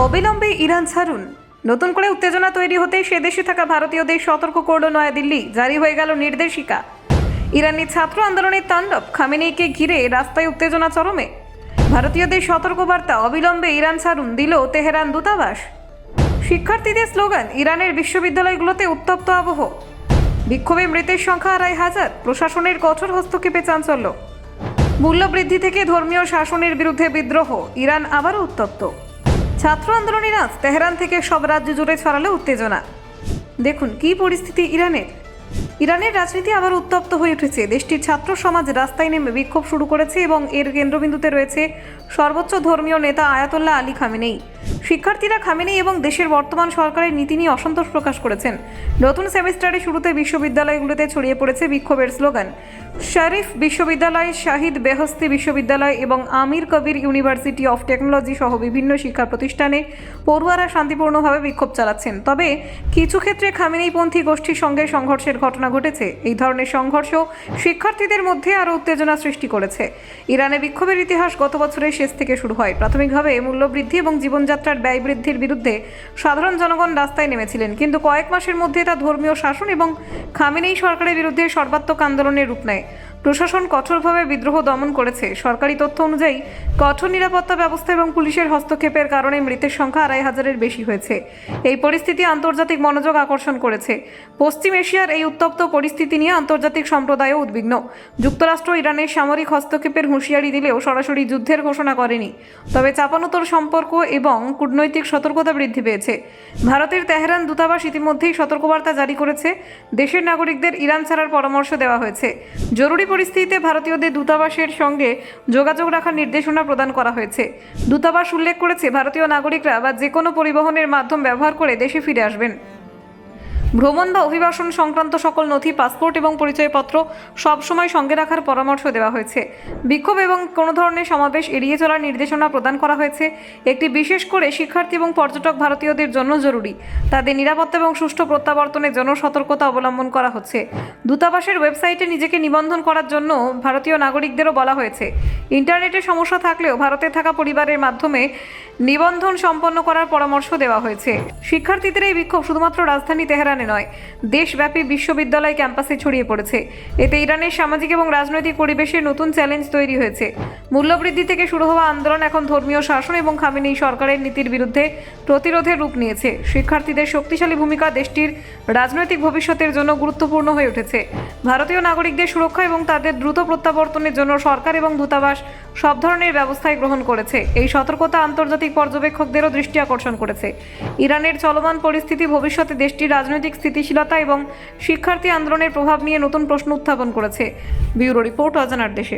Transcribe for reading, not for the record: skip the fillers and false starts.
অবিলম্বে ইরান ছাড়ুন। নতুন করে উত্তেজনা তৈরি হতেই সে দেশে থাকা ভারতীয়দের সতর্ক করল নয়াদিল্লি। জারি হয়ে গেল নির্দেশিকা। ইরানি ছাত্র আন্দোলনের তাণ্ডব, খামেনেইকে ঘিরে রাস্তায় উত্তেজনা চরমে। ভারতীয়দের সতর্কবার্তা, অবিলম্বে ইরান ছাড়ুন দিল তেহরান দূতাবাস। শিক্ষার্থীদের স্লোগান, ইরানের বিশ্ববিদ্যালয়গুলোতে উত্তপ্ত আবহ। বিক্ষোভে মৃতের সংখ্যা ২৫০০। প্রশাসনের কঠোর হস্তক্ষেপে চাঞ্চল্য। মূল্যবৃদ্ধি থেকে ধর্মীয় শাসনের বিরুদ্ধে বিদ্রোহ, ইরান আবারও উত্তপ্ত। ছাত্র আন্দোলনের আজ তেহরান থেকে সব রাজ্য জুড়ে ছড়ালো উত্তেজনা। দেখুন কি পরিস্থিতি ইরানের রাজনীতি আবার উত্তপ্ত হয়ে উঠেছে। দেশটির ছাত্র সমাজ রাস্তায় নেমে বিক্ষোভ শুরু করেছে এবং এর কেন্দ্রবিন্দুতে রয়েছে সর্বোচ্চ ধর্মীয় নেতা আয়াতোল্লাহ আলী খামেনেই। শিক্ষার্থীরা খামেনেই এবং দেশের বর্তমান সরকারের নীতি নিয়ে অসন্তোষ প্রকাশ করেছেন। নতুন সেমিস্টারের শুরুতে বিশ্ববিদ্যালয়গুলোতে ছড়িয়ে পড়েছে বিক্ষোভের স্লোগান। শরীফ বিশ্ববিদ্যালয়, শাহিদ বেহস্তি বিশ্ববিদ্যালয় এবং আমির কবির ইউনিভার্সিটি অফ টেকনোলজি সহ বিভিন্ন শিক্ষা প্রতিষ্ঠানে পড়ুয়ারা শান্তিপূর্ণভাবে বিক্ষোভ চালাচ্ছেন। তবে কিছু ক্ষেত্রে খামেনেইপন্থী গোষ্ঠীর সঙ্গে সংঘর্ষের ঘটনা ঘটেছে। এই ধরনের সংঘর্ষ শিক্ষার্থীদের মধ্যে আরও উত্তেজনা সৃষ্টি করেছে। ইরানে বিক্ষোভের ইতিহাস গত বছরের শেষ থেকে শুরু হয়। প্রাথমিকভাবে মূল্যবৃদ্ধি এবং জীবনযাত্রার ব্যয় বৃদ্ধির বিরুদ্ধে সাধারণ জনগণ রাস্তায় নেমেছিলেন, কিন্তু কয়েক মাসের মধ্যে তা ধর্মীয় শাসন এবং খামেনেই সরকারের বিরুদ্ধে সর্বাত্মক আন্দোলনের রূপ নেয়। প্রশাসন কঠোরভাবে বিদ্রোহ দমন করেছে। সরকারি তথ্য অনুযায়ী কঠোর নিরাপত্তা ব্যবস্থা এবং পুলিশের হস্তক্ষেপের কারণে মৃতের সংখ্যা ২৫০০-এর বেশি হয়েছে। এই পরিস্থিতি আন্তর্জাতিক মনোযোগ আকর্ষণ করেছে। পশ্চিম এশিয়ার এই উত্তপ্ত পরিস্থিতি নিয়ে আন্তর্জাতিক সম্প্রদায়ও উদ্বিগ্ন। যুক্তরাষ্ট্র ইরানের সামরিক হস্তক্ষেপের হুঁশিয়ারি দিলেও সরাসরি যুদ্ধের ঘোষণা করেনি। তবে চাপানোতর সম্পর্ক এবং কূটনৈতিক সতর্কতা বৃদ্ধি পেয়েছে। ভারতের তেহরান দূতাবাস ইতিমধ্যেই সতর্কবার্তা জারি করেছে। দেশের নাগরিকদের ইরান ছাড়ার পরামর্শ দেওয়া হয়েছে। জরুরি পরিস্থিতিতে ভারতীয়দের দূতাবাসের সঙ্গে যোগাযোগ রাখার নির্দেশনা প্রদান করা হয়েছে। দূতাবাস উল্লেখ করেছে, ভারতীয় নাগরিকরা বা যে কোনো পরিবহনের মাধ্যম ব্যবহার করে দেশে ফিরে আসবেন। ভ্রমণ বা অভিবাসন সংক্রান্ত সকল নথি, পাসপোর্ট এবং পরিচয়পত্র সবসময় সঙ্গে রাখার পরামর্শ দেওয়া হয়েছে। বিক্ষোভ এবং কোনো ধরনের সমাবেশ এড়িয়ে চলার নির্দেশনা প্রদান করা হয়েছে। একটি বিশেষ করে শিক্ষার্থী এবং পর্যটক ভারতীয়দের জন্য জরুরি। তাদের নিরাপত্তা এবং সুষ্ঠু প্রত্যাবর্তনের জন্য সতর্কতা অবলম্বন করা হচ্ছে। দূতাবাসের ওয়েবসাইটে নিজেকে নিবন্ধন করার জন্য ভারতীয় নাগরিকদেরও বলা হয়েছে। ইন্টারনেটের সমস্যা থাকলেও ভারতে থাকা পরিবারের মাধ্যমে নিবন্ধন সম্পন্ন করার পরামর্শ দেওয়া হয়েছে। শিক্ষার্থীদের এই বিক্ষোভ শুধুমাত্র রাজধানী তেহরানে নয়, দেশব্যাপী বিশ্ববিদ্যালয় ক্যাম্পাসে ছড়িয়ে পড়েছে। এতে ইরানের সামাজিক এবং রাজনৈতিক পরিবেশে নতুন চ্যালেঞ্জ তৈরি হয়েছে। মূল্যবৃদ্ধি থেকে শুরু হওয়া আন্দোলন এখন ধর্মীয় শাসন এবং খামেনেই সরকারের নীতির বিরুদ্ধে প্রতিরোধের রূপ নিয়েছে। শিক্ষার্থীদের শক্তিশালী ভূমিকা দেশটির রাজনৈতিক ভবিষ্যতের জন্য গুরুত্বপূর্ণ হয়ে উঠেছে। ভারতীয় নাগরিকদের সুরক্ষা এবং তাদের দ্রুত প্রত্যাবর্তনের জন্য সরকার এবং দূতাবাস সব ধরনের ব্যবস্থাই গ্রহণ করেছে। এই সতর্কতা আন্তর্জাতিক পর্যবেক্ষকদেরও দৃষ্টি আকর্ষণ করেছে। ইরানের চলমান পরিস্থিতি ভবিষ্যতে দেশটির রাজনৈতিক স্থিতিশীলতা এবং শিক্ষার্থী আন্দোলনের প্রভাব নিয়ে নতুন প্রশ্ন উত্থাপন করেছে। ব্যুরো রিপোর্ট, অজানার দেশে।